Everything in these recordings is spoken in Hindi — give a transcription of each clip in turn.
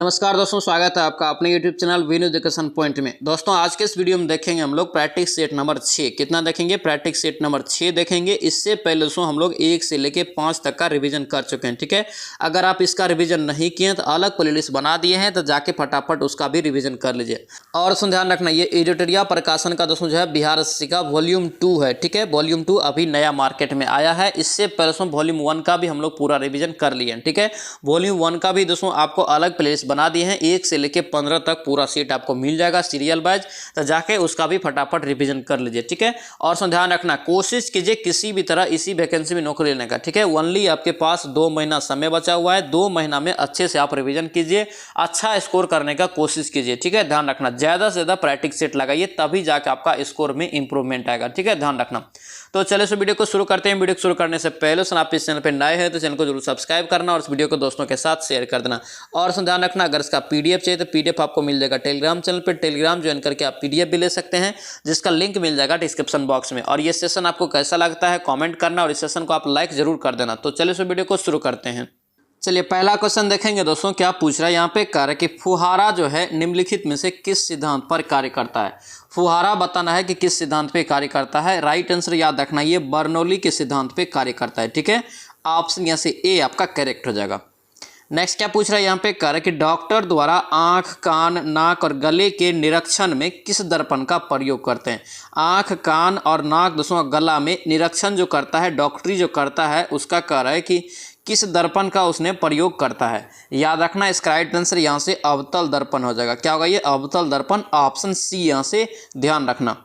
नमस्कार दोस्तों, स्वागत है आपका अपने YouTube channel win education point में। दोस्तों आज के इस वीडियो में देखेंगे हम लोग प्रैक्टिस सेट नंबर 6। कितना देखेंगे? प्रैक्टिस सेट नंबर 6 देखेंगे। इससे पहले दोस्तों हम लोग 1 से लेके 5 तक का रिवीजन कर चुके हैं, ठीक है। अगर आप इसका रिवीजन नहीं किए तो अलग प्लेलिस्ट बना दिए हैं, तो जाके फटाफट उसका भी रिवीजन कर लीजिए। और दोस्तों ध्यान रखना, ये एडिटोरिया प्रकाशन का दोस्तों जो है बिहार एसएससी का वॉल्यूम 2 है, ठीक है। वॉल्यूम 2 अभी नया मार्केट में आया है। इससे पहले दोस्तों वॉल्यूम 1 का भी हम लोग पूरा रिवीजन कर लिए हैं, ठीक है। वॉल्यूम 1 का भी दोस्तों आपको अलग प्लेलिस्ट बना दिए हैं। 1 से लेके 15 तक पूरा सेट आपको मिल जाएगा सीरियल वाइज, तो जाके उसका भी फटाफट रिवीजन कर लीजिए, ठीक है। और सो ध्यान रखना, कोशिश कीजिए किसी भी तरह इसी वैकेंसी में नौकरी लेने का, ठीक है। ओनली आपके पास 2 महीना समय बचा हुआ है। 2 महीना में अच्छे से आप रिवीजन कीजिए, अच्छा स्कोर करने का कोशिश कीजिए, ठीक है। ध्यान रखना, ज़्यादा से ज़्यादा प्रैक्टिस सेट लगाइए, तभी जाके आपका स्कोर में इंप्रूवमेंट आएगा, ठीक है। ध्यान रखना। तो चलिए इस वीडियो को शुरू करते हैं। वीडियो को शुरू करने से पहले आप इस चैनल पर नए हैं तो चैनल को जरूर सब्सक्राइब करना और इस वीडियो को दोस्तों के साथ शेयर कर देना। और ध्यान रखना, अगर इसका पीडीएफ चाहिए तो पीडीएफ आपको मिल जाएगा टेलीग्राम चैनल पर। टेलीग्राम ज्वाइन करके आप पीडीएफ भी ले सकते हैं, जिसका लिंक मिल जाएगा डिस्क्रिप्शन बॉक्स में। और ये सेशन आपको कैसा लगता है कमेंट करना, और इस सेशन को आप लाइक जरूर कर देना। तो चलिए इस वीडियो को शुरू करते हैं। चलिए पहला क्वेश्चन देखेंगे दोस्तों, क्या पूछ रहा है यहाँ पे। कार्य कि फुहारा जो है निम्नलिखित में से किस सिद्धांत पर कार्य करता है। फुहारा बताना है कि किस सिद्धांत पे कार्य करता है। राइट आंसर याद रखना, ये बर्नौली के सिद्धांत पे कार्य करता है, ठीक है। ऑप्शन यहाँ से ए आपका करेक्ट हो जाएगा। नेक्स्ट क्या पूछ रहा है यहाँ पे, कार्य कि डॉक्टर द्वारा आंख, कान, नाक और गले के निरीक्षण में किस दर्पण का प्रयोग करते हैं। आंख, कान और नाक दोस्तों गला में निरीक्षण जो करता है, डॉक्टरी जो करता है, उसका कार्य है कि किस दर्पण का उसने प्रयोग करता है। याद रखना, इसका राइट आंसर यहाँ से अवतल दर्पण हो जाएगा। क्या होगा ये? अवतल दर्पण। ऑप्शन सी यहाँ से ध्यान रखना।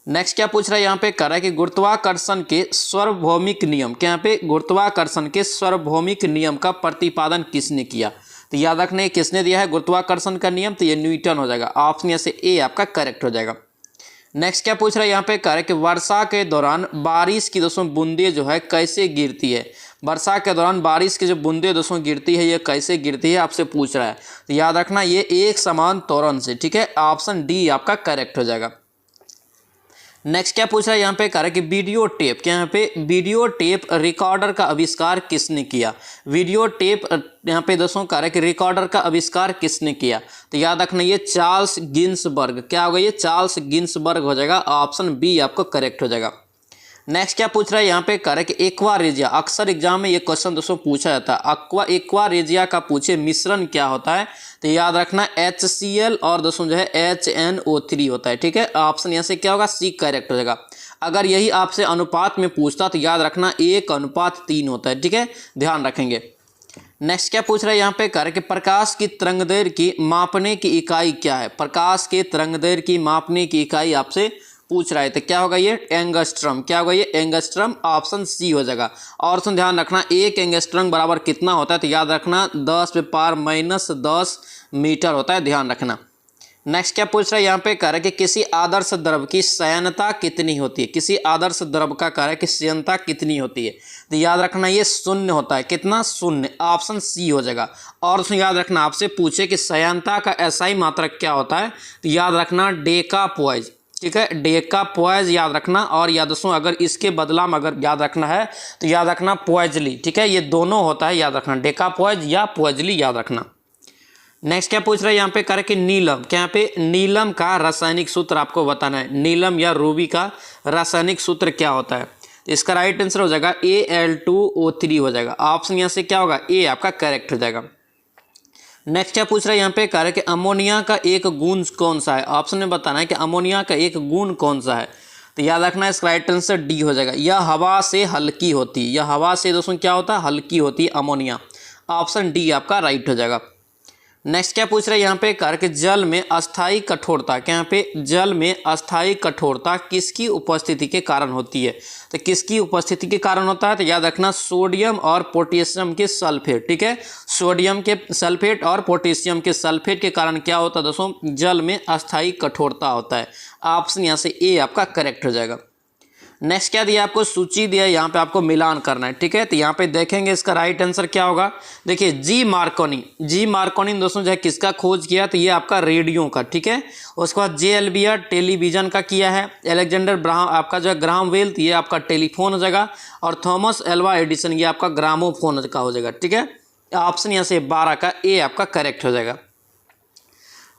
नेक्स्ट क्या पूछ रहा है यहाँ पे, कह रहा है कि गुरुत्वाकर्षण के सार्वभौमिक नियम, क्या यहाँ पे गुरुत्वाकर्षण के सार्वभौमिक नियम का प्रतिपादन किसने किया। तो याद रखना, किसने दिया है गुरुत्वाकर्षण का नियम, तो ये न्यूटन हो जाएगा। ऑप्शन यहाँ से ए आपका करेक्ट हो जाएगा। नेक्स्ट क्या पूछ रहा है यहाँ पे, कह रहा है कि वर्षा के दौरान बारिश की दोस्तों बूंदे जो है कैसे गिरती है। वर्षा के दौरान बारिश की जो बूंदे दोस्तों गिरती है, ये कैसे गिरती है आपसे पूछ रहा है। तो याद रखना, ये एक समान त्वरण से, ठीक है। ऑप्शन डी आपका करेक्ट हो जाएगा। नेक्स्ट क्या पूछ रहा है यहाँ पे, कह रहा है कि वीडियो टेप, क्या यहाँ पे वीडियो टेप रिकॉर्डर का आविष्कार किसने किया। वीडियो टेप यहाँ पे दोस्तों कह रहा है कि रिकॉर्डर का आविष्कार किसने किया। तो याद रखना, ये चार्ल्स गिन्सबर्ग। क्या होगा ये? चार्ल्स गिन्सबर्ग हो जाएगा। ऑप्शन बी आपको करेक्ट हो जाएगा। नेक्स्ट क्या पूछ रहा है यहाँ पे, कह रहा है कि एक्वा रेजिया, अक्सर एग्जाम में ये क्वेश्चन दोस्तों पूछा जाता है। एक्वा रेजिया का पूछे मिश्रण क्या होता है, तो याद रखना HCl और दोस्तों जो है HNO3 होता है, ठीक है। ऑप्शन यहाँ से क्या होगा? सी करेक्ट हो जाएगा। अगर यही आपसे अनुपात में पूछता तो याद रखना 1:3 होता है, ठीक है। ध्यान रखेंगे। नेक्स्ट क्या पूछ रहा है यहाँ पे, कह रहा है कि प्रकाश की तरंगदैर्घ्य की मापने की इकाई क्या है। प्रकाश के तरंगदैर्घ्य की मापने की इकाई आपसे पूछ रहा है, तो क्या होगा ये? एंगस्ट्रम। क्या होगा ये? एंगस्ट्रम। ऑप्शन सी हो जाएगा। और सुन ध्यान रखना, 1 एंगस्ट्रम बराबर कितना होता है, तो याद रखना 10⁻⁻10 मीटर होता है। ध्यान रखना। नेक्स्ट क्या पूछ रहा है यहाँ पे, कह रहा है कि किसी आदर्श द्रव की श्यानता कितनी होती है। किसी आदर्श द्रव का कह रहा है कि श्यानता कितनी होती है, तो याद रखना ये 0 होता है। कितना? 0। ऑप्शन सी हो जाएगा। और उसमें याद रखना, आपसे पूछे कि श्यानता का एसआई मात्रक क्या होता है, तो याद रखना डेकापोइज, ठीक है। डेकापोइज याद रखना। और याद दोस्तों अगर इसके बदला में अगर याद रखना है तो याद रखना पोइजली, ठीक है। ये दोनों होता है, याद रखना डेकापोइज या पोइजली, याद रखना। नेक्स्ट क्या पूछ रहा है यहाँ पे, कह रहा है कि नीलम, क्या यहाँ पे नीलम का रासायनिक सूत्र आपको बताना है। नीलम या रूबी का रासायनिक सूत्र क्या होता है। तो इसका राइट आंसर हो जाएगा Al2O3 हो जाएगा। ऑप्शन यहाँ से क्या होगा? ए आपका करेक्ट हो जाएगा। नेक्स्ट क्या पूछ रहा है यहाँ पे, कह रहा है कि अमोनिया का एक गुण कौन सा है। ऑप्शन में बताना है कि अमोनिया का एक गुण कौन सा है। तो याद रखना, इसका राइट आंसर डी हो जाएगा। यह हवा से हल्की होती है। यह हवा से दोस्तों क्या होता है? हल्की होती है अमोनिया। ऑप्शन डी आपका राइट हो जाएगा। नेक्स्ट क्या पूछ रहा है यहाँ पे, कह रहा है कि जल में अस्थायी कठोरता, क्या यहाँ पे जल में अस्थायी कठोरता किसकी उपस्थिति के कारण होती है। तो किसकी उपस्थिति के कारण होता है, तो याद रखना सोडियम और पोटेशियम के सल्फेट, ठीक है। सोडियम के सल्फेट और पोटेशियम के सल्फेट के कारण क्या होता है दोस्तों? जल में अस्थायी कठोरता होता है। ऑप्शन यहाँ से ए आपका करेक्ट हो जाएगा। नेक्स्ट क्या दिया आपको? सूची दिया, यहाँ पे आपको मिलान करना है, ठीक है। तो यहाँ पे देखेंगे इसका राइट आंसर क्या होगा। देखिए जी मार्कोनी दोस्तों जो है किसका खोज किया, तो ये आपका रेडियो का, ठीक है। उसके बाद J.L. टेलीविजन का किया है। अलेक्जेंडर ब्राहम आपका जो है ग्राहम बेल, ये आपका टेलीफोन हो जाएगा। और थॉमस एल्वा एडिसन ये आपका ग्रामोफोन का हो जाएगा, ठीक है। ऑप्शन यहाँ से 12 का ए आपका करेक्ट हो जाएगा।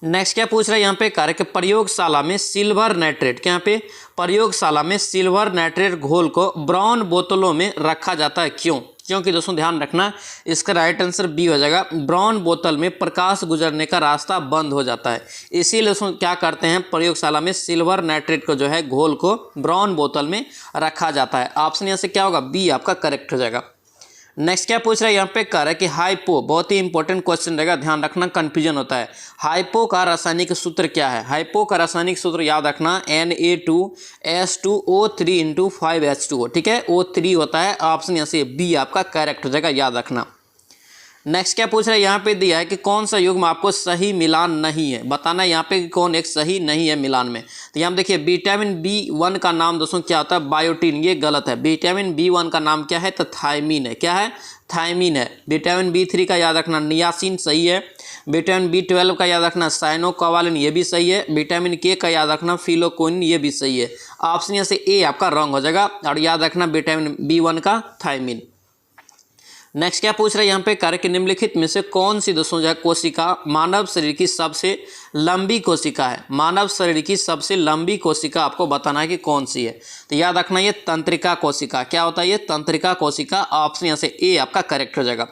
नेक्स्ट क्या पूछ रहा है यहाँ पे कार्य के प्रयोगशाला में सिल्वर नाइट्रेट, क्या यहाँ पे प्रयोगशाला में सिल्वर नाइट्रेट घोल को ब्राउन बोतलों में रखा जाता है, क्यों? क्योंकि दोस्तों ध्यान रखना इसका राइट आंसर बी हो जाएगा। ब्राउन बोतल में प्रकाश गुजरने का रास्ता बंद हो जाता है, इसीलिए दोस्तों क्या करते हैं प्रयोगशाला में सिल्वर नाइट्रेट को जो है घोल को ब्राउन बोतल में रखा जाता है। ऑप्शन यहाँ से क्या होगा बी आपका करेक्ट हो जाएगा। नेक्स्ट क्या पूछ रहा है यहाँ पे कह रहा है कि हाइपो, बहुत ही इंपॉर्टेंट क्वेश्चन रहेगा, ध्यान रखना कंफ्यूजन होता है। हाइपो का रासायनिक सूत्र क्या है? हाइपो का रासायनिक सूत्र याद रखना Na2S2O3 × 5H2O, ठीक है, O3 होता है। ऑप्शन यहाँ से बी आपका करेक्ट हो जाएगा, याद रखना। नेक्स्ट क्या पूछ रहा है यहाँ पे दिया है कि कौन सा युग्म आपको सही मिलान नहीं है, बताना यहाँ पे कि कौन एक सही नहीं है मिलान में। तो यहाँ देखिए विटामिन B1 का नाम दोस्तों क्या होता है? बायोटीन, ये गलत है। विटामिन B1 का नाम क्या है? तो थायमीन है। क्या है? थायमीन है। विटामिन B3 का याद रखना नियासिन, सही है। विटामिन B12 का याद रखना साइनोकोवालिन, ये भी सही है। विटामिन K का याद रखना फिलोक्विन, ये भी सही है। ऑप्शन यहाँ से ए आपका रॉन्ग हो जाएगा, और याद रखना विटामिन B1 का थायमीन। नेक्स्ट क्या पूछ रहे हैं यहाँ पे कार्य के निम्नलिखित में से कौन सी दोस्तों जो है कोशिका मानव शरीर की सबसे लंबी कोशिका है? मानव शरीर की सबसे लंबी कोशिका आपको बताना है कि कौन सी है। तो याद रखना ये तंत्रिका कोशिका, क्या होता है ये? तंत्रिका कोशिका। ऑप्शन यहाँ से ए आपका करेक्ट हो जाएगा।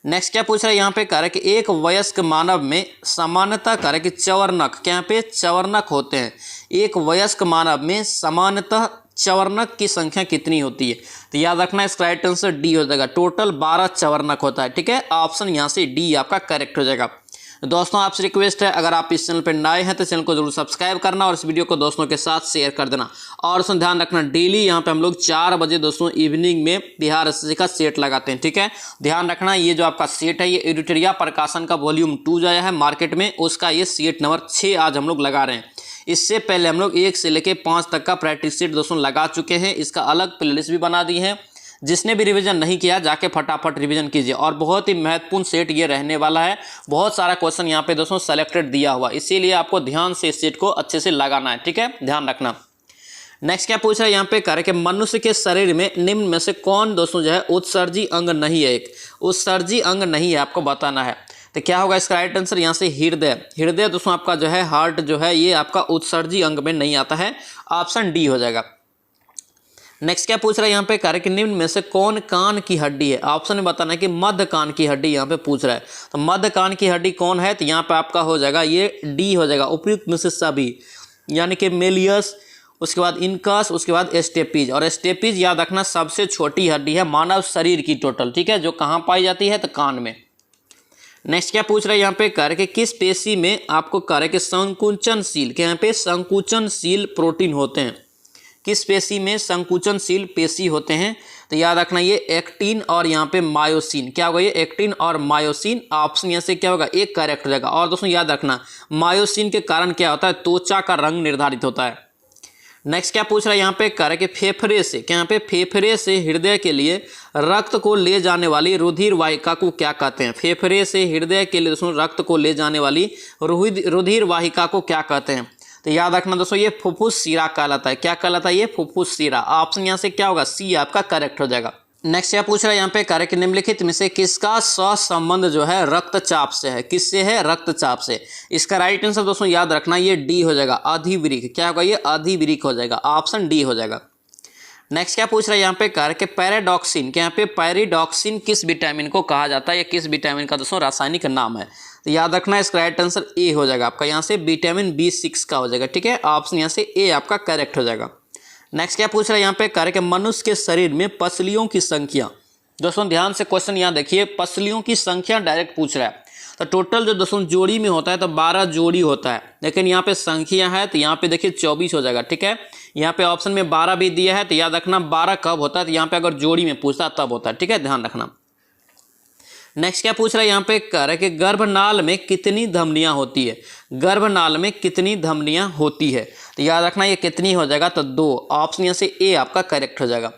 नेक्स्ट क्या पूछ रहा है यहाँ पे कार्य कि एक वयस्क मानव में सामान्यतः कार्य कि चवर्णक, क्या यहाँ पे चवर्णक होते हैं? एक वयस्क मानव में सामान्यतः चवर्णक की संख्या कितनी होती है? तो याद रखना इसका राइट आंसर डी हो जाएगा। टोटल 12 चवर्णक होता है, ठीक है। ऑप्शन यहाँ से डी आपका करेक्ट हो जाएगा। दोस्तों आपसे रिक्वेस्ट है अगर आप इस चैनल पर नए हैं तो चैनल को जरूर सब्सक्राइब करना और इस वीडियो को दोस्तों के साथ शेयर कर देना। और दोस्तों ध्यान रखना डेली यहाँ पे हम लोग 4 बजे दोस्तों इवनिंग में बिहार एसएससी का सेट लगाते हैं, ठीक है। ध्यान रखना ये जो आपका सेट है ये एडिटोरिया प्रकाशन का वॉल्यूम 2 जो आया है मार्केट में, उसका ये सेट नंबर 6 आज हम लोग लगा रहे हैं। इससे पहले हम लोग 1 से लेकर 5 तक का प्रैक्टिस सेट दोस्तों लगा चुके हैं, इसका अलग प्लेलिस्ट भी बना दी है। जिसने भी रिवीजन नहीं किया जाके फटाफट रिवीजन कीजिए। और बहुत ही महत्वपूर्ण सेट ये रहने वाला है, बहुत सारा क्वेश्चन यहाँ पे दोस्तों सेलेक्टेड दिया हुआ, इसीलिए आपको ध्यान से इस सेट को अच्छे से लगाना है, ठीक है, ध्यान रखना। नेक्स्ट क्या पूछ रहा है यहाँ पे कह रहे कि मनुष्य के शरीर में निम्न में से कौन दोस्तों जो है उत्सर्जी अंग नहीं है? एक उत्सर्जी अंग नहीं है, आपको बताना है। तो क्या होगा इसका राइट आंसर यहाँ से हृदय। हृदय दोस्तों आपका जो है हार्ट जो है ये आपका उत्सर्जी अंग में नहीं आता है, ऑप्शन डी हो जाएगा। नेक्स्ट क्या पूछ रहा है यहाँ पे कह रहे कि निम्न में से कौन कान की हड्डी है? ऑप्शन में बताना है कि मध्य कान की हड्डी यहाँ पे पूछ रहा है। तो मध्य कान की हड्डी कौन है? तो यहाँ पे आपका हो जाएगा ये डी हो जाएगा, उपयुक्त में से सभी, यानी कि मेलियस, उसके बाद इनकस, उसके बाद स्टेपीज। और स्टेपीज याद रखना सबसे छोटी हड्डी है मानव शरीर की टोटल, ठीक है, जो कहाँ पाई जाती है? तो कान में। नेक्स्ट क्या पूछ रहा है यहाँ पे कह रहे कि किस पेशी में आपको कह रहे कि संकुचनशील, क्या यहाँ पे संकुचनशील प्रोटीन होते हैं? किस पेशी में संकुचनशील पेशी होते हैं? तो याद रखना ये एक्टिन और यहाँ पे मायोसिन। क्या होगा ये? एक्टिन और मायोसिन। ऑप्शन यहाँ से क्या होगा? एक करेक्ट हो जाएगा। और दोस्तों याद रखना मायोसिन के कारण क्या होता है? त्वचा का रंग निर्धारित होता है। नेक्स्ट क्या पूछ रहा है यहाँ पे कह रहे कि फेफड़े से, क्या यहाँ पे फेफड़े से हृदय के लिए रक्त को ले जाने वाली रुधिर वाहिका को क्या कहते हैं? फेफड़े से हृदय के लिए दोस्तों रक्त को ले जाने वाली रुधिर वाहिका को क्या कहते हैं? तो याद रखना दोस्तों ये फुफ्फुस शिरा कहलाता है। क्या कहलाता है? ये फुफ्फुस शिरा। ऑप्शन यहाँ से क्या होगा? सी आपका करेक्ट हो जाएगा। नेक्स्ट क्या पूछ रहा है यहाँ पे कह रहे कि निम्नलिखित में से किसका सहसंबंध जो है रक्तचाप से है? किससे है? रक्तचाप से। इसका राइट आंसर दोस्तों याद रखना ये डी हो जाएगा, अधिवृक्क। क्या होगा? ये अधिवृक्क हो जाएगा, ऑप्शन डी हो जाएगा। नेक्स्ट क्या पूछ रहा है यहाँ पे कह रहे कि पैराडॉक्सिन, क्या यहाँ पे पैराडॉक्सिन किस विटामिन को कहा जाता है? या किस विटामिन का दोस्तों रासायनिक नाम है? तो याद रखना इसका राइट आंसर ए हो जाएगा आपका, यहाँ से विटामिन B6 का हो जाएगा, ठीक है। ऑप्शन यहाँ से ए आपका करेक्ट हो जाएगा। नेक्स्ट क्या पूछ रहा है यहाँ पे कह रहे कि मनुष्य के शरीर में पसलियों की संख्या, दोस्तों ध्यान से क्वेश्चन यहाँ देखिए, पसलियों की संख्या डायरेक्ट पूछ रहा है। तो टोटल जो दोस्तों जोड़ी में होता है तो 12 जोड़ी होता है, लेकिन यहाँ पे संख्या है तो यहाँ पे देखिए 24 हो जाएगा, ठीक है। यहाँ पे ऑप्शन में 12 भी दिया है, तो याद रखना 12 कब होता है? तो यहाँ पे अगर जोड़ी में पूछता है तब होता है, ठीक है, ध्यान रखना। नेक्स्ट क्या पूछ रहा है यहाँ पे कह रहा है कि गर्भनाल में कितनी धमनियां होती है? गर्भनाल में कितनी धमनियां होती है? तो याद रखना ये कितनी हो जाएगा? तो 2। ऑप्शन यहाँ से ए आपका करेक्ट हो जाएगा।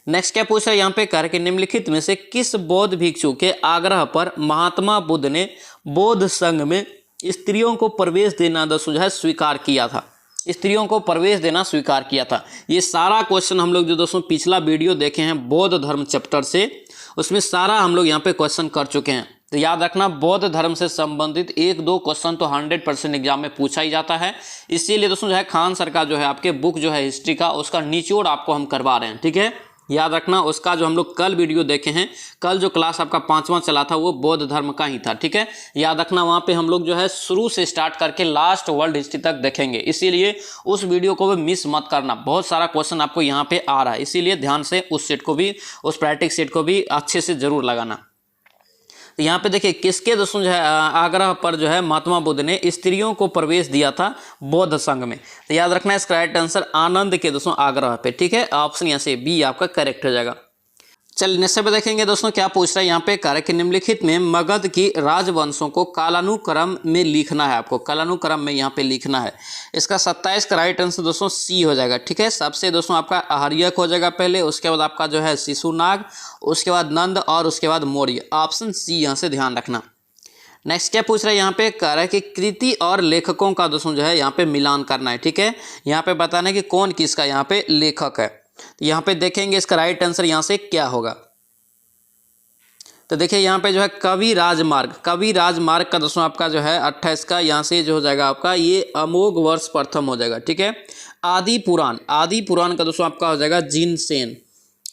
नेक्स्ट क्या पूछ रहा है यहाँ पे कह रहा है कि निम्नलिखित में से किस बौद्ध भिक्षु के आग्रह पर महात्मा बुद्ध ने बौद्ध संघ में स्त्रियों को प्रवेश देना दोस्तों है स्वीकार किया था? स्त्रियों को प्रवेश देना स्वीकार किया था। ये सारा क्वेश्चन हम लोग जो दोस्तों पिछला वीडियो देखे हैं बौद्ध धर्म चैप्टर से, उसमें सारा हम लोग यहाँ पे क्वेश्चन कर चुके हैं। तो याद रखना बौद्ध धर्म से संबंधित 1-2 क्वेश्चन तो 100% एग्जाम में पूछा ही जाता है। इसीलिए दोस्तों जो है खान सर का जो है आपके बुक जो है हिस्ट्री का, उसका निचोड़ आपको हम करवा रहे हैं। ठीक है, याद रखना उसका जो हम लोग कल वीडियो देखे हैं, कल जो क्लास आपका 5वां चला था वो बौद्ध धर्म का ही था। ठीक है, याद रखना वहाँ पे हम लोग जो है शुरू से स्टार्ट करके लास्ट वर्ल्ड हिस्ट्री तक देखेंगे, इसीलिए उस वीडियो को भी मिस मत करना। बहुत सारा क्वेश्चन आपको यहाँ पे आ रहा है, इसीलिए ध्यान से उस सेट को भी, उस प्रैक्टिस सेट को भी अच्छे से जरूर लगाना। तो यहाँ पे देखिए किसके दोस्तों जो है आग्रह पर जो है महात्मा बुद्ध ने स्त्रियों को प्रवेश दिया था बौद्ध संघ में। तो याद रखना है इसका राइट आंसर आनंद के दोस्तों आग्रह पे। ठीक है, ऑप्शन यहाँ से बी आपका करेक्ट हो जाएगा। चलिए नेक्स्ट पे देखेंगे दोस्तों क्या पूछ रहा है यहाँ पे, कार्य के निम्नलिखित में मगध की राजवंशों को कालानुक्रम में लिखना है। आपको कालानुक्रम में यहाँ पे लिखना है। इसका 27 का राइट आंसर दोस्तों सी हो जाएगा। ठीक है, सबसे दोस्तों आपका हर्यक हो जाएगा पहले, उसके बाद आपका जो है शिशुनाग, उसके बाद नंद और उसके बाद मौर्य। ऑप्शन सी यहाँ से ध्यान रखना। नेक्स्ट क्या पूछ रहा है यहाँ पे, कह रहा है कि कृति और लेखकों का दोस्तों जो है यहाँ पे मिलान करना है। ठीक है, यहाँ पे बताना है कि कौन किसका यहाँ पे लेखक है। तो यहाँ पे देखेंगे इसका राइट आंसर यहाँ से क्या होगा। तो देखिए यहाँ पे जो है कवि राजमार्ग, कवि राजमार्ग का दोस्तों आपका जो है 28 का यहाँ से जो हो जाएगा आपका ये अमोघ वर्ष प्रथम हो जाएगा। ठीक है, आदि पुराण, आदि पुराण का दोस्तों आपका हो जाएगा जिनसेन।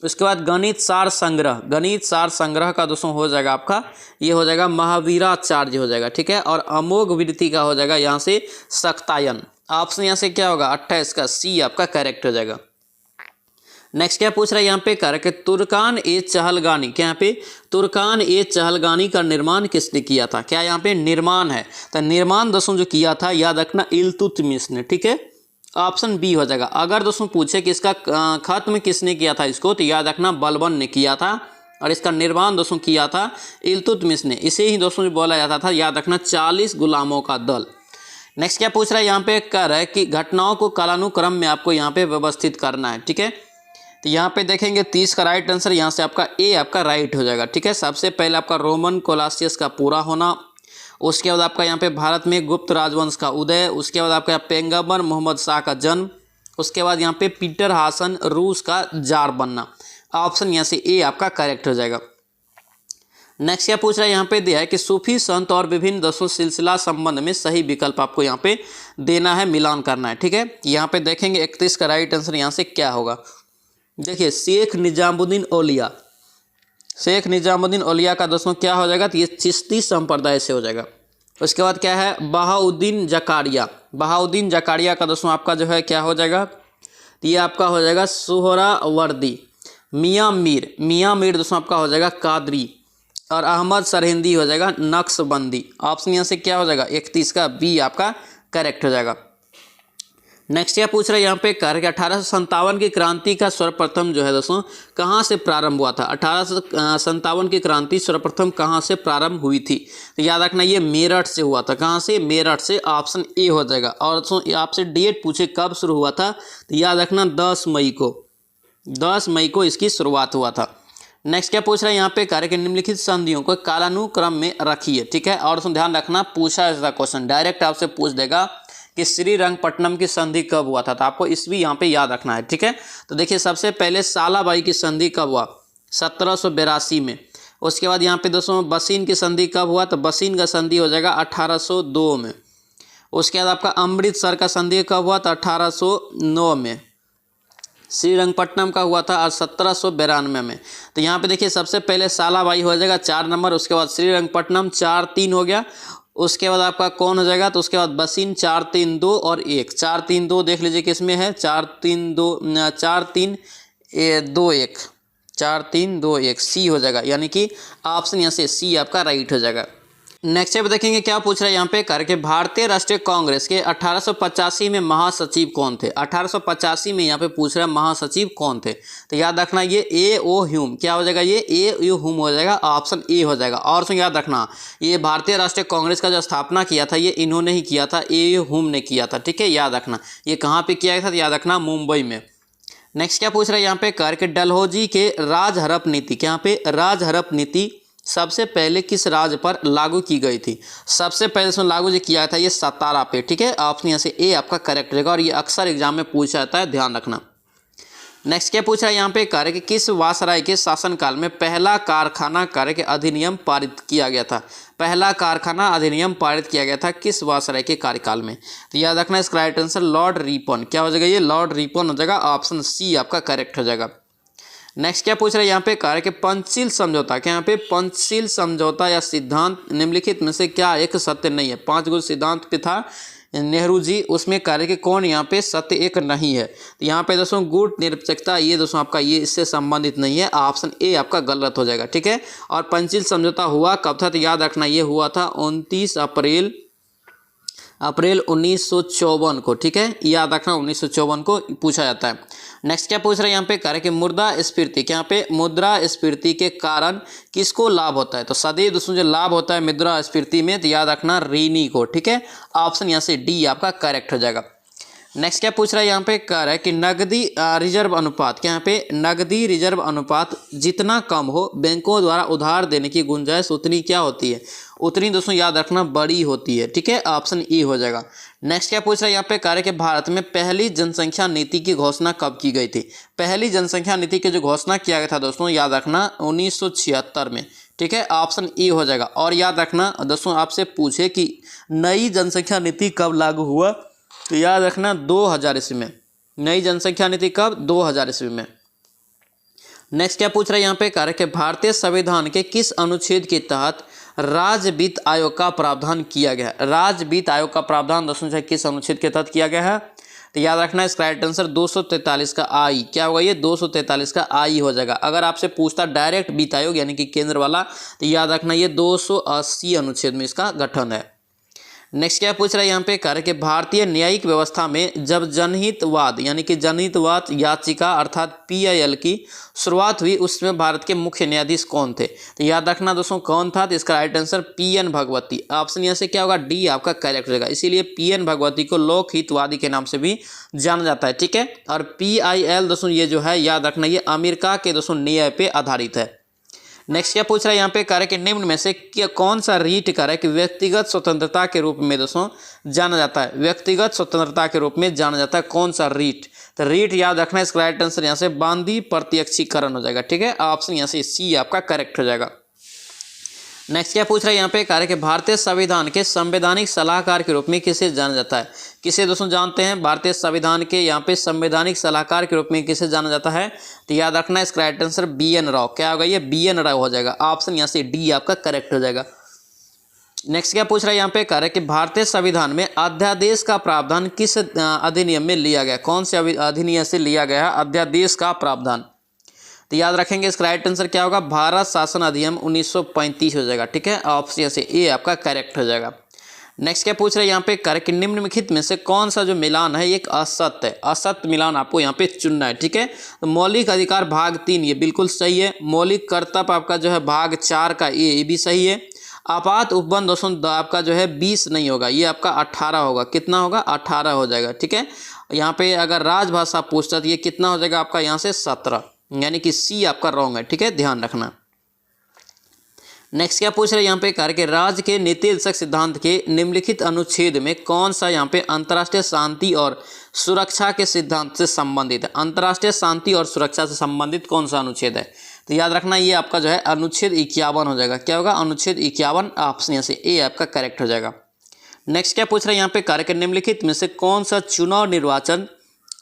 उसके बाद गणित सार संग्रह, गणित सार संग्रह का दोस्तों हो जाएगा आपका ये हो जाएगा महावीराचार्य हो जाएगा। ठीक है, और अमोघ वृत्ति का हो जाएगा यहाँ से सक्तायन। ऑप्शन यहाँ से क्या होगा 28 का सी आपका करेक्ट हो जाएगा। नेक्स्ट क्या पूछ रहा है यहाँ पे, कह रहा है कि तुर्कान ए चहलगानी, क्या यहाँ पे तुर्कान ए चहलगानी का निर्माण किसने किया था। क्या यहाँ पे निर्माण है, तो निर्माण दोस्तों जो किया था याद रखना इल्तुतमिश ने। ठीक है, ऑप्शन बी हो जाएगा। अगर दोस्तों पूछे कि इसका खत्म किसने किया था इसको, तो याद रखना बलबन ने किया था, और इसका निर्माण दोस्तों किया था इल्तुतमिश ने। इसे ही दोस्तों बोला जाता था याद रखना 40 गुलामों का दल। नेक्स्ट क्या पूछ रहा है यहाँ पे, कह रहा है कि घटनाओं को कालानुक्रम में आपको यहाँ पे व्यवस्थित करना है। ठीक है, तो यहाँ पे देखेंगे 30 का राइट आंसर यहाँ से आपका ए आपका राइट हो जाएगा। ठीक है, सबसे पहले आपका रोमन कोलासियस का पूरा होना, उसके बाद आपका यहाँ पे भारत में गुप्त राजवंश का उदय, उसके बाद आपका पैगंबर मोहम्मद शाह का जन्म, उसके बाद यहाँ पे पीटर हासन रूस का जार बनना। ऑप्शन यहाँ से ए आपका करेक्ट हो जाएगा। नेक्स्ट क्या पूछ रहा है यहाँ पे दिया है कि सूफी संत और विभिन्न दोस्तों सिलसिला संबंध में सही विकल्प आपको यहाँ पे देना है, मिलान करना है। ठीक है, यहाँ पे देखेंगे 31 का राइट आंसर यहाँ से क्या होगा। देखिए शेख निजामुद्दीन औलिया, शेख निजामुद्दीन औलिया का दोस्तों क्या हो जाएगा, तो ये चिश्ती संप्रदाय से हो जाएगा। उसके बाद क्या है बहाउद्दीन जकारिया, बहाउद्दीन जकारिया का दोस्तों आपका जो है क्या हो जाएगा, तो ये आपका हो जाएगा सुहरावर्दी। मियाँ मीर, मियाँ मीर दोस्तों आपका हो जाएगा कादरी, और अहमद सरहिंदी हो जाएगा नक्शबंदी। ऑप्शन यहाँ से क्या हो जाएगा 31 का बी आपका करेक्ट हो जाएगा। नेक्स्ट क्या पूछ रहा है यहाँ पे, कह रहा है कि 1857 की क्रांति का सर्वप्रथम जो है दोस्तों कहाँ से प्रारंभ हुआ था। 1857 की क्रांति सर्वप्रथम कहाँ से प्रारंभ हुई थी, तो याद रखना ये मेरठ से हुआ था। कहाँ से, मेरठ से। ऑप्शन ए हो जाएगा। और दोस्तों आपसे डेट पूछे कब शुरू हुआ था, तो याद रखना 10 मई को, 10 मई को इसकी शुरुआत हुआ था। नेक्स्ट क्या पूछ रहा है यहाँ पे, कार्य के निम्नलिखित संधियों को कालानुक्रम में रखिए। ठीक है, और दोस्तों ध्यान रखना पूछा ऐसा क्वेश्चन डायरेक्ट आपसे पूछ देगा कि श्रीरंगपट्टनम की संधि कब हुआ था, तो आपको इस भी यहाँ पे याद रखना है। ठीक है, तो देखिए सबसे पहले सालाबाई की संधि कब हुआ 1782 में। उसके बाद यहाँ पे दोस्तों बसीन की संधि कब हुआ, तो बसीन का संधि हो जाएगा 1802 में। उसके बाद आपका अमृतसर का संधि कब हुआ, तो 1809 में। श्रीरंगपट्टनम का हुआ था 1792 में। तो यहाँ पे देखिए सबसे पहले सालाबाई हो जाएगा 4 नंबर, उसके बाद श्रीरंगपट्टनम 4 3 हो गया। उसके बाद आपका कौन हो जाएगा, तो उसके बाद बसीन 4 3 2 और 1 4 3 2 देख लीजिए किसमें है 4 3 2 4 3 2 1 4 3 2 1 सी हो जाएगा, यानी कि ऑप्शन यहाँ से सी आपका राइट हो जाएगा। नेक्स्ट स्टेप देखेंगे क्या पूछ रहा है यहाँ पे, करके भारतीय राष्ट्रीय कांग्रेस के 1885 में महासचिव कौन थे। 1885 में यहाँ पे पूछ रहा है महासचिव कौन थे, तो याद रखना ये ए ओ ह्यूम, क्या हो जाएगा ये ए यू ह्यूम हो जाएगा, ऑप्शन ए हो जाएगा। और सुन याद रखना ये भारतीय राष्ट्रीय कांग्रेस का जो स्थापना किया था ये इन्होंने ही किया था, ए यू ह्यूम ने किया था। ठीक है, याद रखना ये कहाँ पे किया गया था, तो याद रखना मुंबई में। नेक्स्ट क्या पूछ रहा है यहाँ पे, करके डलहौजी के राजहरप नीति, क्या यहाँ पे राजहरप नीति सबसे पहले किस राज्य पर लागू की गई थी। सबसे पहले इसमें लागू जो किया था ये सतारा पे। ठीक है, ऑप्शन यहाँ से ए आपका करेक्ट रहेगा, और ये अक्सर एग्जाम में पूछा जाता है, ध्यान रखना। नेक्स्ट क्या पूछ रहा है यहाँ पे, कार्य कि किस वायसराय के शासनकाल में पहला कारखाना कार्य के अधिनियम पारित किया गया था। पहला कारखाना अधिनियम पारित किया गया था किस वायसराय के कार्यकाल में। तो याद रखना इसका राइट आंसर लॉर्ड रिपन। क्या हो जाएगा, ये लॉर्ड रिपन हो जाएगा, ऑप्शन सी आपका करेक्ट हो जाएगा। नेक्स्ट क्या पूछ रहा है यहाँ पे, कार्य के पंचशील समझौता, क्या यहाँ पे पंचशील समझौता या सिद्धांत निम्नलिखित में से क्या एक सत्य नहीं है। 5 गो सिद्धांत पे था नेहरू जी, उसमें कार्य के कौन यहाँ पे सत्य एक नहीं है। तो यहाँ पे दोस्तों गुट निरपेक्षता, ये दोस्तों आपका ये इससे संबंधित नहीं है, ऑप्शन ए आपका गलत हो जाएगा। ठीक है, और पंचशील समझौता हुआ कब था, तो याद रखना ये हुआ था 29 अप्रैल 1954 को। ठीक है, याद रखना 1954 को पूछा जाता है। नेक्स्ट क्या पूछ रहे हैं यहाँ पे, कार्य कि मुद्रास्फीति, क्या यहाँ पे मुद्रास्फीति के कारण किसको लाभ होता है। तो सदैव दोस्तों जो लाभ होता है मुद्रास्फीति में, तो याद रखना ऋणी को। ठीक है, ऑप्शन यहाँ से डी आपका करेक्ट हो जाएगा। नेक्स्ट क्या पूछ रहा है यहाँ पे, कह रहा है कि नकदी रिजर्व अनुपात, क्या यहाँ पे नकदी रिजर्व अनुपात जितना कम हो बैंकों द्वारा उधार देने की गुंजाइश उतनी क्या होती है, उतनी दोस्तों याद रखना बड़ी होती है। ठीक है, ऑप्शन ई हो जाएगा। नेक्स्ट क्या पूछ रहा है यहाँ पे, कार्य के भारत में पहली जनसंख्या नीति की घोषणा कब की गई थी। पहली जनसंख्या नीति की जो घोषणा किया गया था दोस्तों याद रखना 1976 में। ठीक है, ऑप्शन ई हो जाएगा। और याद रखना दोस्तों आपसे पूछे कि नई जनसंख्या नीति कब लागू हुआ, तो याद रखना 2000 ईस्वी में। नई जनसंख्या नीति कब, 2000 ईस्वी में। नेक्स्ट क्या पूछ रहा है यहाँ पे, कार्य के भारतीय संविधान के किस अनुच्छेद के तहत राज्य वित्त आयोग का प्रावधान किया गया है। राज्य वित्त आयोग का प्रावधान दोस्तों किस अनुच्छेद के तहत किया गया है, तो याद रखना इसका राइट आंसर 243 का आई। क्या होगा, ये 243 का आई हो जाएगा। अगर आपसे पूछता डायरेक्ट वित्त आयोग यानी कि केंद्र वाला, तो याद रखना ये 280 अनुच्छेद में इसका गठन है। नेक्स्ट क्या पूछ रहा है यहाँ पे, कार्य के भारतीय न्यायिक व्यवस्था में जब जनहितवाद यानी कि जनहितवाद याचिका अर्थात PIL की शुरुआत हुई, उसमें भारत के मुख्य न्यायाधीश कौन थे। तो याद रखना दोस्तों कौन था, तो इसका right answer PN Bhagwati. Option यहाँ से क्या होगा, डी आपका करेक्ट हो जाएगा। इसीलिए PN भगवती को लोक हितवादी के नाम से भी जाना जाता है। ठीक है, और PIL दोस्तों ये जो है याद रखना ये अमेरिका के दोस्तों न्याय पे आधारित है। नेक्स्ट क्या पूछ रहा है यहाँ पे, कार्य के निम्न में से क्या कौन सा रीट कार्य कि व्यक्तिगत स्वतंत्रता के रूप में दोस्तों जाना जाता है। व्यक्तिगत स्वतंत्रता के रूप में जाना जाता है कौन सा रीट, तो रीट याद रखना इसका राइट आंसर यहाँ से बांदी प्रत्यक्षीकरण हो जाएगा। ठीक है, ऑप्शन यहाँ से सी आपका करेक्ट हो जाएगा। नेक्स्ट क्या पूछ रहा है यहाँ पे, कार्य के भारतीय संविधान के संवैधानिक सलाहकार के रूप में किसे जाना जाता है। किसे दोस्तों जानते हैं, भारतीय संविधान के यहाँ पे संवैधानिक सलाहकार के रूप में किसे जाना जाता है, तो याद रखना इसका राइट आंसर BN राव। क्या होगा, ये BN राव हो जाएगा। ऑप्शन यहाँ से डी आपका करेक्ट हो जाएगा। नेक्स्ट क्या पूछ रहा है यहाँ पे, कार्य कि भारतीय संविधान में अध्यादेश का प्रावधान किस अधिनियम में लिया गया। कौन से अधिनियम से लिया गया है अध्यादेश का प्रावधान, तो याद रखेंगे इसका राइट आंसर क्या होगा, भारत शासन अधिनियम 1935 हो जाएगा। ठीक है, ऑप्शन से ए आपका करेक्ट हो जाएगा। नेक्स्ट क्या पूछ रहे हैं यहाँ पे, कार्य कि निम्नलिखित में से कौन सा जो मिलान है एक असत्य है। असत्य मिलान आपको यहाँ पे चुनना है। ठीक है, तो मौलिक अधिकार भाग 3 ये बिल्कुल सही है। मौलिक कर्तव्य आपका जो है भाग 4 का ये भी सही है। आपात उपबंध दोस्तों आपका जो है 20 नहीं होगा, ये आपका 18 होगा। कितना होगा, 18 हो जाएगा। ठीक है, यहाँ पे अगर राजभाषा पूछता तो ये कितना हो जाएगा आपका यहाँ से 17, यानी कि सी आपका रॉन्ग है। ठीक है, ध्यान रखना। नेक्स्ट क्या पूछ रहे हैं यहाँ पे, कार्य के राज्य के नीति निर्देशक सिद्धांत के निम्नलिखित अनुच्छेद में कौन सा यहाँ पे अंतर्राष्ट्रीय शांति और सुरक्षा के सिद्धांत से संबंधित है। अंतर्राष्ट्रीय शांति और सुरक्षा से संबंधित कौन सा अनुच्छेद है, तो याद रखना ये आपका जो है अनुच्छेद 51 हो जाएगा। क्या होगा, अनुच्छेद 51। ऑप्शन यहाँ से ए आपका करेक्ट हो जाएगा। नेक्स्ट क्या पूछ रहे हैं यहाँ पे, कार्य के निम्नलिखित में से कौन सा चुनाव निर्वाचन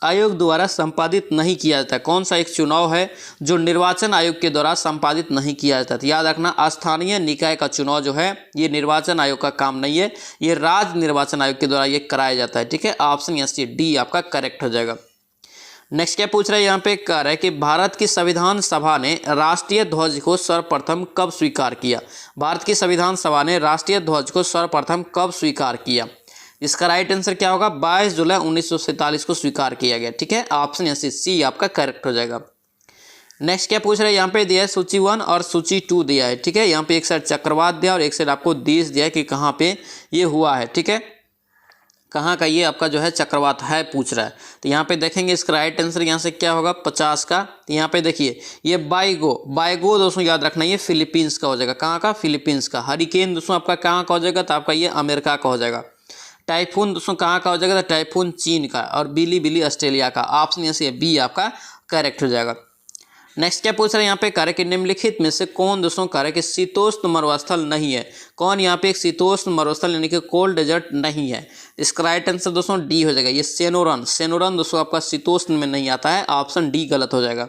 आयोग द्वारा संपादित नहीं किया जाता है। कौन सा एक चुनाव है जो निर्वाचन आयोग के द्वारा संपादित नहीं किया जाता है, तो याद रखना स्थानीय निकाय का चुनाव जो है ये निर्वाचन आयोग का काम नहीं है, ये राज्य निर्वाचन आयोग के द्वारा ये कराया जाता है। ठीक है, ऑप्शन यहाँ से डी आपका करेक्ट हो जाएगा। नेक्स्ट क्या पूछ रहा है यहाँ पे, कह रहा है कि भारत की संविधान सभा ने राष्ट्रीय ध्वज को सर्वप्रथम कब स्वीकार किया। भारत की संविधान सभा ने राष्ट्रीय ध्वज को सर्वप्रथम कब स्वीकार किया, इसका राइट आंसर क्या होगा, 22 जुलाई 1947 को स्वीकार किया गया। ठीक है, ऑप्शन यहाँ से सी आपका करेक्ट हो जाएगा। नेक्स्ट क्या पूछ रहे हैं यहाँ पे, दिया है सूची 1 और सूची 2 दिया है। ठीक है, यहाँ पे एक साइड चक्रवात दिया और एक साइड आपको देश दिया है कि कहाँ पे ये हुआ है। ठीक है, कहाँ का ये आपका जो है चक्रवात है पूछ रहा है। तो यहाँ पे देखेंगे इसका राइट आंसर यहाँ से क्या होगा, 50 का। तो यहाँ पे देखिए ये बाइगो दोस्तों याद रखना ये फिलीपींस का हो जाएगा। कहाँ का, फिलीपींस का। हरिकेन दोस्तों आपका कहाँ का हो जाएगा, तो आपका ये अमेरिका का हो जाएगा। टाइफून दोस्तों कहाँ का हो जाएगा, तो टाइफून चीन का। और बिली ऑस्ट्रेलिया का। ऑप्शन यहाँ से बी आपका करेक्ट हो जाएगा। नेक्स्ट क्या पूछ रहे हैं यहाँ पे, कार्य के निम्नलिखित में से कौन दोस्तों कार्य के शीतोष्ण मरुस्थल नहीं है। कौन यहाँ पे एक शीतोष्ण मरुस्थल यानी कि कोल्ड डेजर्ट नहीं है। इसका राइट आंसर दोस्तों डी हो जाएगा, ये सेनोरन। सेनोरन दोस्तों आपका शीतोष्ण में नहीं आता है, ऑप्शन डी गलत हो जाएगा।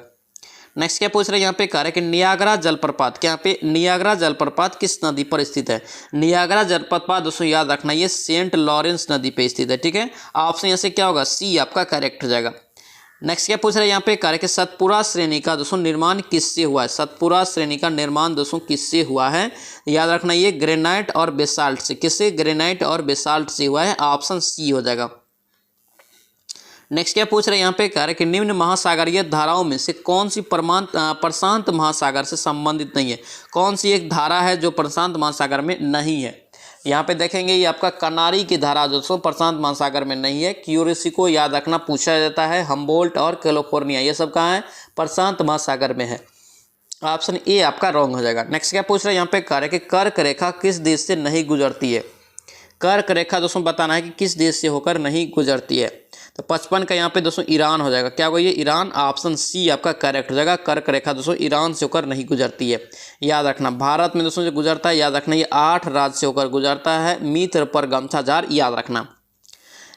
नेक्स्ट क्या पूछ रहे हैं यहाँ पे, कार्य के नियाग्रा जलप्रपात, क्या यहाँ पे नियाग्रा जलप्रपात किस नदी पर स्थित है। नियाग्रा जलप्रपात दोस्तों याद रखना ये सेंट लॉरेंस नदी पे स्थित है, ठीक है। ऑप्शन यहाँ से क्या होगा, सी आपका करेक्ट हो जाएगा। नेक्स्ट क्या पूछ रहे हैं यहाँ पे, कार्य के सतपुरा श्रेणी का दोस्तों निर्माण किससे हुआ है। सतपुरा श्रेणी का निर्माण दोस्तों किससे हुआ है, याद रखना ये ग्रेनाइट और बेसाल्ट से। किससे, ग्रेनाइट और बेसाल्ट से हुआ है, ऑप्शन सी हो जाएगा। नेक्स्ट क्या पूछ रहे हैं यहाँ पे, कार्य के निम्न महासागरीय धाराओं में से कौन सी प्रशांत महासागर से संबंधित नहीं है। कौन सी एक धारा है जो प्रशांत महासागर में नहीं है। यहाँ पे देखेंगे ये आपका कनारी की धारा दोस्तों प्रशांत महासागर में नहीं है। क्यूरिसिको याद रखना पूछा जाता है, हम्बोल्ट और कैलिफोर्निया ये सब कहाँ है, प्रशांत महासागर में है। ऑप्शन ए आपका रॉन्ग हो जाएगा। नेक्स्ट क्या पूछ रहे हैं यहाँ पे, कार्य के कर्क रेखा किस देश से नहीं गुजरती है। कर्क रेखा दोस्तों बताना है कि किस देश से होकर नहीं गुजरती है। तो 55 का यहाँ पे दोस्तों ईरान हो जाएगा। क्या होगा ये, ईरान। ऑप्शन सी आपका करेक्ट हो जाएगा। कर्क रेखा दोस्तों ईरान से होकर नहीं गुजरती है, याद रखना। भारत में दोस्तों जो गुजरता है, याद रखना ये 8 राज्य से होकर गुजरता है। मित्र पर गमछा जार, याद रखना।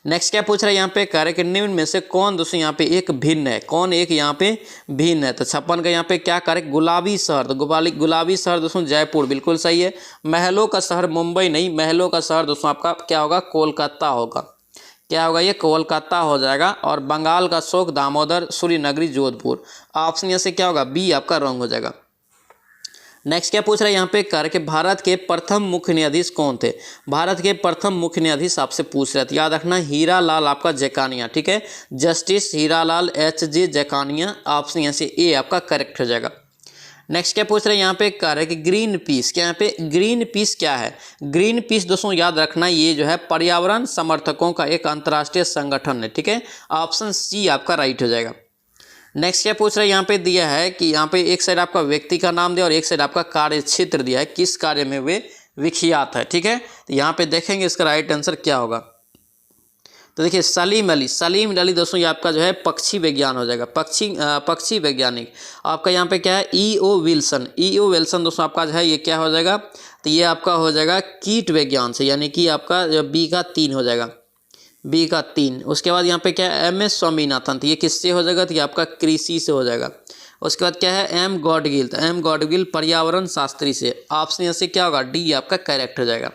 नेक्स्ट क्या पूछ रहे हैं यहाँ पे, कार्य के निम्न में से कौन दोस्तों यहाँ पे एक भिन्न है। कौन एक यहाँ पे भिन्न है। तो 56 का यहाँ पे क्या कार्य, गुलाबी शहर। तो गुलाबी शहर दोस्तों जयपुर, बिल्कुल सही है। महलों का शहर मुंबई नहीं, महलों का शहर दोस्तों आपका क्या होगा, कोलकाता होगा। क्या होगा ये, कोलकाता हो जाएगा। और बंगाल का शोक दामोदर, सूर्यनगरी जोधपुर। ऑप्शन यहाँ से क्या होगा, बी आपका रॉन्ग हो जाएगा। नेक्स्ट क्या पूछ रहे हैं यहाँ पे, कार्य के भारत के प्रथम मुख्य न्यायाधीश कौन थे। भारत के प्रथम मुख्य न्यायाधीश आपसे पूछ रहे थे, याद रखना हीरा लाल आपका जैकानिया, ठीक है। जस्टिस हीरा लाल एच.जे. जैकानिया। ऑप्शन यहाँ से ए आपका करेक्ट हो जाएगा। नेक्स्ट क्या पूछ रहे हैं यहाँ पे, कार्य के ग्रीन पीस, क्या यहाँ पे ग्रीन पीस क्या है। ग्रीन पीस दोस्तों याद रखना ये जो है पर्यावरण समर्थकों का एक अंतर्राष्ट्रीय संगठन है, ठीक है। ऑप्शन सी आपका राइट हो जाएगा। नेक्स्ट क्या पूछ रहे हैं यहाँ पे, दिया है कि यहाँ पे एक साइड आपका व्यक्ति का नाम दिया और एक साइड आपका कार्य क्षेत्र दिया है, किस कार्य में वे विख्यात है, ठीक है। तो यहाँ पे देखेंगे इसका राइट आंसर क्या होगा। तो देखिए सलीम अली दोस्तों ये आपका जो है पक्षी विज्ञान हो जाएगा, पक्षी वैज्ञानिक। आपका यहाँ पे क्या है, ई.ओ. विल्सन दोस्तों आपका जो है ये क्या हो जाएगा, तो ये आपका हो जाएगा कीट विज्ञान से, यानी कि आपका बी का 3 हो जाएगा, बी का 3। उसके बाद यहाँ पे क्या है, एम.एस. स्वामीनाथन, तो ये किससे हो जाएगा, तो ये आपका कृषि से हो जाएगा। उसके बाद क्या है, एम गॉडगिल, तो एम गॉडगिल पर्यावरण शास्त्री से। ऑप्शन यहाँ से क्या होगा, डी आपका करेक्ट हो जाएगा।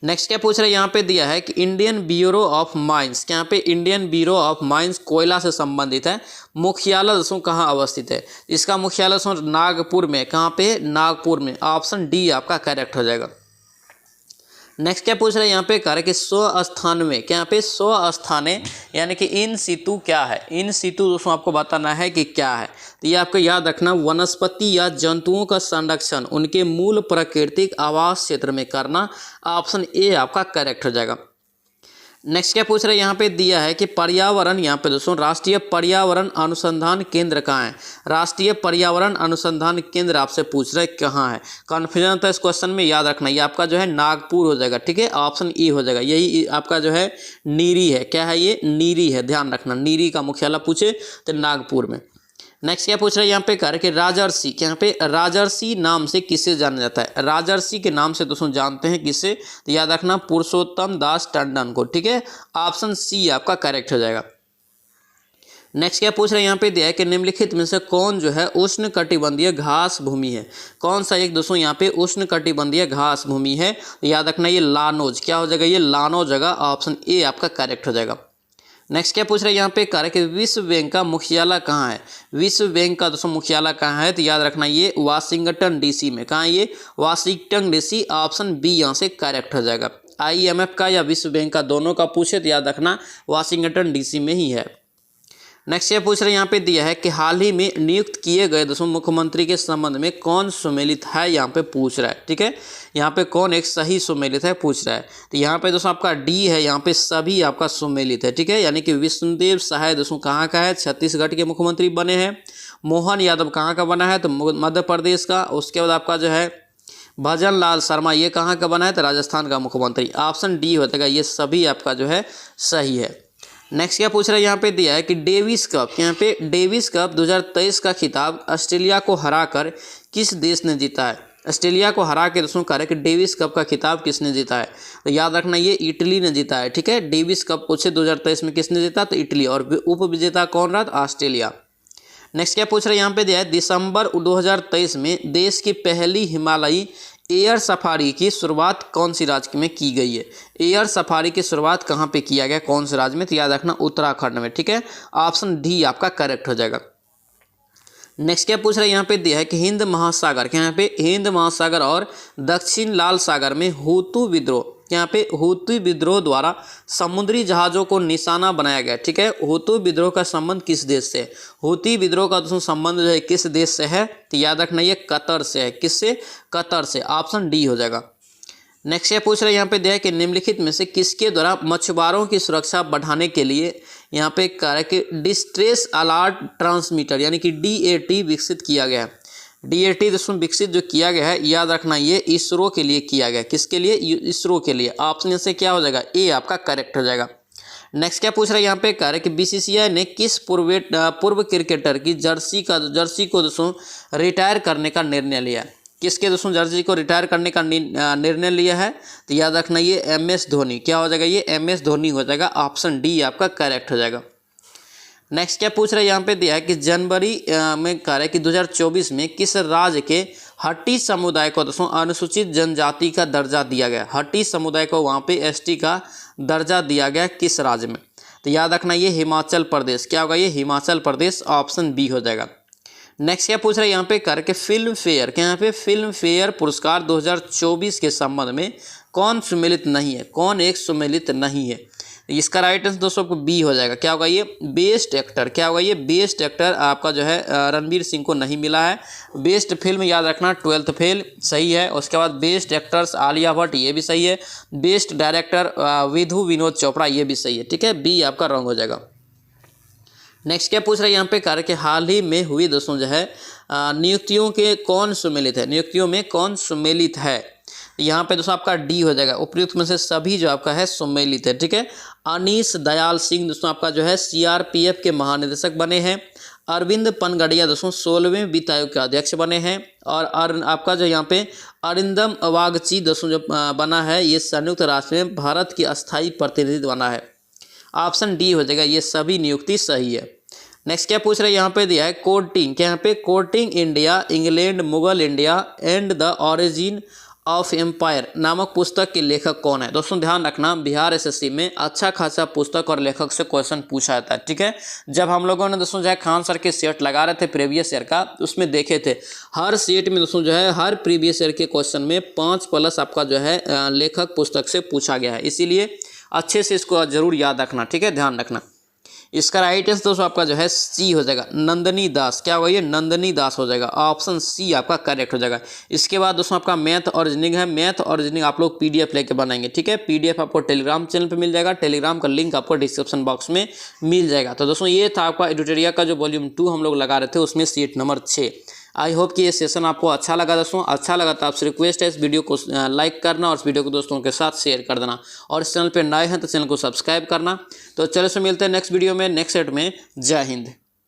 नेक्स्ट क्या पूछ रहे हैं यहाँ पे, दिया है कि इंडियन ब्यूरो ऑफ माइंस, क्या यहाँ पे इंडियन ब्यूरो ऑफ माइंस कोयला से संबंधित है। मुख्यालय दोस्तों कहाँ अवस्थित है। इसका मुख्यालय दोस्तों नागपुर में। कहाँ पे, नागपुर में। ऑप्शन डी आपका करेक्ट हो जाएगा। नेक्स्ट क्या पूछ रहे हैं यहाँ पे, कार्य के 100 स्थान में, क्या यहाँ पे 100 स्थाने यानी कि इन सितु क्या है। इन सितु दोस्तों आपको बताना है कि क्या है। तो ये आपको याद रखना, वनस्पति या जंतुओं का संरक्षण उनके मूल प्राकृतिक आवास क्षेत्र में करना। ऑप्शन ए आपका करेक्ट हो जाएगा। नेक्स्ट क्या पूछ रहे हैं यहाँ पे, दिया है कि पर्यावरण, यहाँ पे दोस्तों राष्ट्रीय पर्यावरण अनुसंधान केंद्र कहाँ है। राष्ट्रीय पर्यावरण अनुसंधान केंद्र आपसे पूछ रहे कहाँ है। कन्फ्यूजन था इस क्वेश्चन में, याद रखना ये आपका जो है नागपुर हो जाएगा, ठीक है। ऑप्शन ई हो जाएगा, यही आपका जो है नीरी है। क्या है ये, नीरी है, ध्यान रखना। नीरी का मुख्यालय पूछे तो नागपुर में। नेक्स्ट क्या पूछ रहे हैं यहाँ पे, कार्य के राजर्षि, क्या यहाँ पे राजर्षि नाम से किसे जाना जाता है। राजर्षि के नाम से दोस्तों जानते हैं किसे, तो याद रखना पुरुषोत्तम दास टंडन को, ठीक है। ऑप्शन सी आपका करेक्ट हो जाएगा। नेक्स्ट क्या पूछ रहे हैं यहाँ पे, दिया है कि निम्नलिखित में से कौन जो है उष्ण कटिबंधीय घास भूमि है। कौन सा एक दोस्तों यहाँ पे उष्ण कटिबंधीय घास भूमि है, याद रखना ये लानोज। क्या हो जाएगा, ये लानोज जगह। ऑप्शन ए आपका करेक्ट हो जाएगा। नेक्स्ट क्या पूछ रहे हैं यहाँ पे, कार्य के विश्व बैंक का मुख्यालय कहाँ है। विश्व बैंक का दोस्तों मुख्यालय कहाँ है, तो याद रखना ये वाशिंगटन डीसी में। कहाँ है ये, वाशिंगटन डीसी। ऑप्शन बी यहाँ से करेक्ट हो जाएगा। IMF का या विश्व बैंक का दोनों का पूछे तो याद रखना वाशिंगटन डीसी में ही है। नेक्स्ट ये पूछ रहे हैं यहाँ पे, दिया है कि हाल ही में नियुक्त किए गए दोस्तों मुख्यमंत्री के संबंध में कौन सुमेलित है, यहाँ पे पूछ रहा है, ठीक है। यहाँ पे कौन एक सही सुमेलित है पूछ रहा है। तो यहाँ पे दोस्तों आपका डी है, यहाँ पे सभी आपका सुमेलित है, ठीक है। यानी कि विष्णुदेव सहाय दोस्तों कहाँ का है, छत्तीसगढ़ के मुख्यमंत्री बने हैं। मोहन यादव कहाँ का बना है, तो मध्य प्रदेश का। उसके बाद आपका जो है भजन लाल शर्मा, ये कहाँ का बना है, तो राजस्थान का मुख्यमंत्री। ऑप्शन डी हो जाएगा, ये सभी आपका जो है सही है। नेक्स्ट क्या पूछ रहा है यहाँ पे दिया है कि डेविस कप, यहाँ पे डेविस कप 2023 का खिताब ऑस्ट्रेलिया को हराकर किस देश ने जीता है। ऑस्ट्रेलिया को हरा के दोस्तों कह रहे हैं कि डेविस कप का खिताब किसने जीता है, तो याद रखना ये इटली ने जीता है। ठीक है, डेविस कप पूछे 2023 में किसने जीता, तो इटली, और उप विजेता कौन रहा, ऑस्ट्रेलिया। नेक्स्ट क्या पूछ रहे हैं यहाँ पे दिया है दिसंबर 2023 में देश की पहली हिमालयी एयर सफारी की शुरुआत कौन सी राज्य में की गई है। एयर सफारी की शुरुआत कहाँ पे किया गया, कौन से राज्य में, तो याद रखना उत्तराखंड में। ठीक है, ऑप्शन डी आपका करेक्ट हो जाएगा। नेक्स्ट क्या पूछ रहे हैं यहाँ पे दिया है कि हिंद महासागर, यहाँ पे हिंद महासागर और दक्षिण लाल सागर में हुतू विद्रोह, यहाँ पे हुतू विद्रोह द्वारा समुद्री जहाज़ों को निशाना बनाया गया। ठीक है, हुतू विद्रोह का संबंध किस देश से है, हुती विद्रोह का दोस्तों संबंध जो है किस देश से है, तो याद रखना ये कतर से है। किससे, कतर से, ऑप्शन डी हो जाएगा। नेक्स्ट ये पूछ रहे हैं यहाँ पे दिया है कि निम्नलिखित में से किसके द्वारा मछुआरों की सुरक्षा बढ़ाने के लिए यहाँ पे कह रहा है कि डिस्ट्रेस अलर्ट ट्रांसमीटर यानी कि DAT विकसित किया गया है। DAT दोस्तों विकसित जो किया गया है, याद रखना ये इसरो के लिए किया गया। किसके लिए, इसरो के लिए। ऑप्शन से क्या हो जाएगा, ए आपका करेक्ट हो जाएगा। नेक्स्ट क्या पूछ रहे हैं यहाँ पे कह रहे हैं कि BCCI ने किस पूर्व क्रिकेटर की जर्सी को दोस्तों रिटायर करने का निर्णय लिया है। किसके दोस्तों जर्सी को रिटायर करने का निर्णय लिया है, तो याद रखना ये MS धोनी। क्या हो जाएगा, ये MS धोनी हो जाएगा। ऑप्शन डी आपका करेक्ट हो जाएगा। नेक्स्ट क्या पूछ रहे हैं यहाँ पे दिया है कि जनवरी में कह रहे हैं कि 2024 में किस राज्य के हट्टी समुदाय को दोस्तों अनुसूचित जनजाति का दर्जा दिया गया। हट्टी समुदाय को वहाँ पे ST का दर्जा दिया गया किस राज्य में, तो याद रखना ये हिमाचल प्रदेश। क्या होगा, ये हिमाचल प्रदेश। ऑप्शन बी हो जाएगा। नेक्स्ट क्या पूछ रहे हैं यहाँ पे करके फिल्म फेयर, क्या यहाँ पे फिल्म फेयर पुरस्कार 2024 के संबंध में कौन सम्मिलित नहीं है, कौन एक सम्मिलित नहीं है। इसका राइट आंसर दोस्तों आपको बी हो जाएगा। क्या होगा, ये बेस्ट एक्टर। क्या होगा, ये बेस्ट एक्टर आपका जो है रणवीर सिंह को नहीं मिला है। बेस्ट फिल्म याद रखना 12th फेल सही है। उसके बाद बेस्ट एक्टर्स आलिया भट्ट, ये भी सही है। बेस्ट डायरेक्टर विधु विनोद चोपड़ा, ये भी सही है। ठीक है, बी आपका रॉन्ग हो जाएगा। नेक्स्ट क्या पूछ रहे हैं यहाँ पे कार्य के हाल ही में हुई दोस्तों जो है नियुक्तियों के कौन सम्मिलित है, नियुक्तियों में कौन सम्मिलित है। यहाँ पे दोस्तों आपका डी हो जाएगा। उपयुक्त में से सभी जो आपका है सम्मिलित है। ठीक है, अनीश दयाल सिंह दोस्तों आपका जो है CRPF के महानिदेशक बने हैं। अरविंद पनगड़िया दोस्तों 16वें वित्त आयोग के अध्यक्ष बने हैं। और आपका जो यहाँ पे अरिंदम वागची दोस्तों जो बना है, ये संयुक्त राष्ट्र में भारत की अस्थायी प्रतिनिधि बना है। ऑप्शन डी हो जाएगा, ये सभी नियुक्ति सही है। नेक्स्ट क्या पूछ रहे हैं यहाँ पे दिया है कोर्टिंग, क्या यहाँ पे courting India, England, Mughal India and the origin of empire नामक पुस्तक के लेखक कौन है। दोस्तों ध्यान रखना, बिहार SSC में अच्छा खासा पुस्तक और लेखक से क्वेश्चन पूछा जाता है। ठीक है, जब हम लोगों ने दोस्तों जो है खान सर के सेट लगा रहे थे प्रीवियस ईयर का, उसमें देखे थे हर सेट में दोस्तों जो है हर प्रीवियस ईयर के क्वेश्चन में 5+ आपका जो है लेखक पुस्तक से पूछा गया है। इसीलिए अच्छे से इसको जरूर याद रखना। ठीक है, ध्यान रखना। इसका राइट आंसर दोस्तों आपका जो है सी हो जाएगा, नंदनी दास। क्या होगा, ये नंदनी दास हो जाएगा। ऑप्शन सी आपका करेक्ट हो जाएगा। इसके बाद दोस्तों आपका मैथ और रीजनिंग है। मैथ और रीजनिंग आप लोग PDF लेके बनाएंगे। ठीक है, PDF आपको टेलीग्राम चैनल पे मिल जाएगा। टेलीग्राम का लिंक आपको डिस्क्रिप्शन बॉक्स में मिल जाएगा। तो दोस्तों ये था आपका एडिटोरिया का जो वॉल्यूम 2 हम लोग लगा रहे थे, उसमें सीट नंबर 6। आई होप कि ये सेशन आपको अच्छा लगा। दोस्तों अच्छा लगा तो आपसे रिक्वेस्ट है इस वीडियो को लाइक करना और इस वीडियो को दोस्तों के साथ शेयर कर देना। और इस चैनल पे नए हैं तो चैनल को सब्सक्राइब करना। तो चलो से मिलते हैं नेक्स्ट वीडियो में, नेक्स्ट सेट में। जय हिंद।